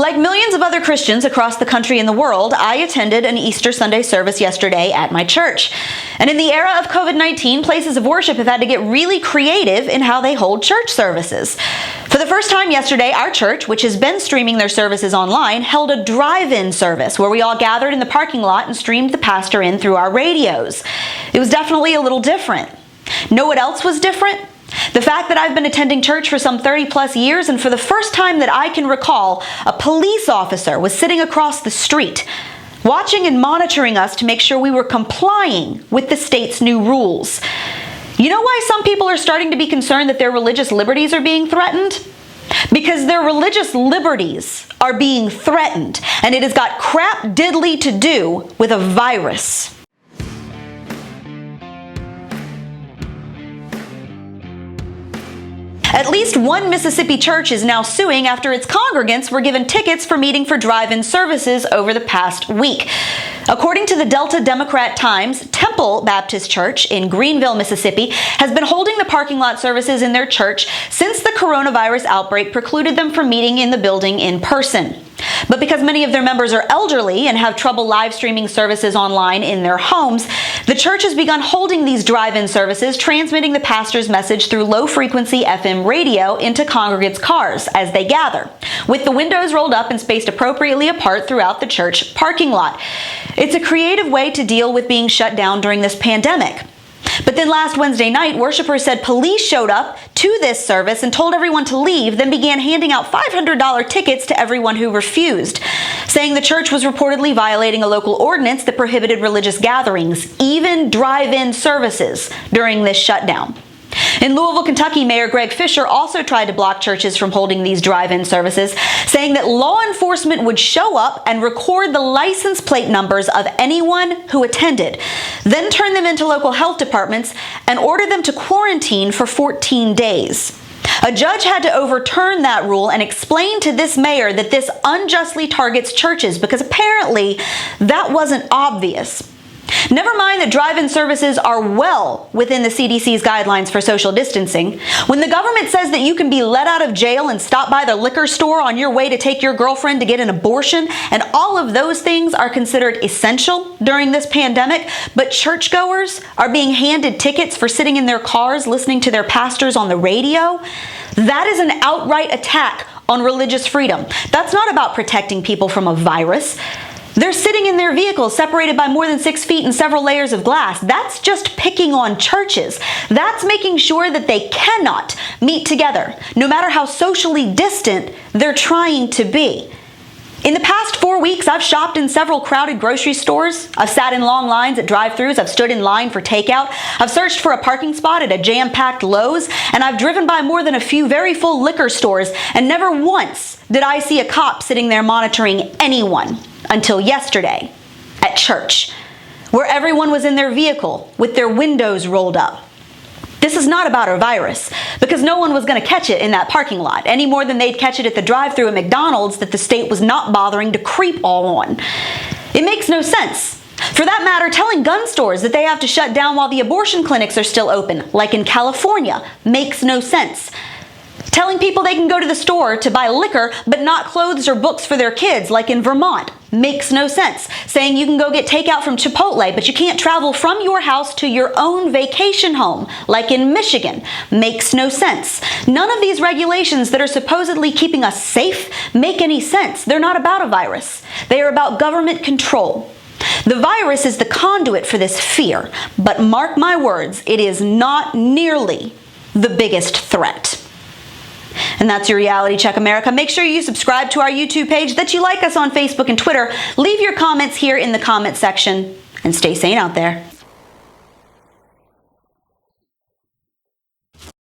Like millions of other Christians across the country and the world, I attended an Easter Sunday service yesterday at my church. And in the era of COVID-19, places of worship have had to get really creative in how they hold church services. For the first time yesterday, our church, which has been streaming their services online, held a drive-in service where we all gathered in the parking lot and streamed the pastor in through our radios. It was definitely a little different. Know what else was different? The fact that I've been attending church for some 30-plus years, and for the first time that I can recall, a police officer was sitting across the street, watching and monitoring us to make sure we were complying with the state's new rules. You know why some people are starting to be concerned that their religious liberties are being threatened? Because their religious liberties are being threatened, and it has got crap diddly to do with a virus. At least one Mississippi church is now suing after its congregants were given tickets for meeting for drive-in services over the past week. According to the Delta Democrat Times, Temple Baptist Church in Greenville, Mississippi, has been holding the parking lot services in their church since the coronavirus outbreak precluded them from meeting in the building in person. But because many of their members are elderly and have trouble live streaming services online in their homes, the church has begun holding these drive-in services, transmitting the pastor's message through low-frequency FM radio into congregants' cars as they gather, with the windows rolled up and spaced appropriately apart throughout the church parking lot. It's a creative way to deal with being shut down during this pandemic. But then last Wednesday night, worshipers said police showed up to this service and told everyone to leave, then began handing out $500 tickets to everyone who refused, saying the church was reportedly violating a local ordinance that prohibited religious gatherings, even drive-in services, during this shutdown. In Louisville, Kentucky, Mayor Greg Fisher also tried to block churches from holding these drive-in services, saying that law enforcement would show up and record the license plate numbers of anyone who attended, then turn them into local health departments and order them to quarantine for 14 days. A judge had to overturn that rule and explain to this mayor that this unjustly targets churches because apparently that wasn't obvious. Never mind that drive-in services are well within the CDC's guidelines for social distancing. When the government says that you can be let out of jail and stop by the liquor store on your way to take your girlfriend to get an abortion, and all of those things are considered essential during this pandemic, but churchgoers are being handed tickets for sitting in their cars listening to their pastors on the radio, that is an outright attack on religious freedom. That's not about protecting people from a virus. They're sitting in their vehicles separated by more than 6 feet and several layers of glass. That's just picking on churches. That's making sure that they cannot meet together, no matter how socially distant they're trying to be. In the past 4 weeks, I've shopped in several crowded grocery stores. I've sat in long lines at drive-thrus. I've stood in line for takeout. I've searched for a parking spot at a jam-packed Lowe's, and I've driven by more than a few very full liquor stores, and never once did I see a cop sitting there monitoring anyone until yesterday at church, where everyone was in their vehicle with their windows rolled up. This is not about a virus, because no one was going to catch it in that parking lot, any more than they'd catch it at the drive-thru at McDonald's that the state was not bothering to creep all on. It makes no sense. For that matter, telling gun stores that they have to shut down while the abortion clinics are still open, like in California, makes no sense. Telling people they can go to the store to buy liquor but not clothes or books for their kids, like in Vermont, makes no sense. Saying you can go get takeout from Chipotle but you can't travel from your house to your own vacation home, like in Michigan, makes no sense. None of these regulations that are supposedly keeping us safe make any sense. They're not about a virus. They are about government control. The virus is the conduit for this fear, but mark my words, it is not nearly the biggest threat. And that's your Reality Check America. Make sure you subscribe to our YouTube page, that you like us on Facebook and Twitter. Leave your comments here in the comment section, and stay sane out there.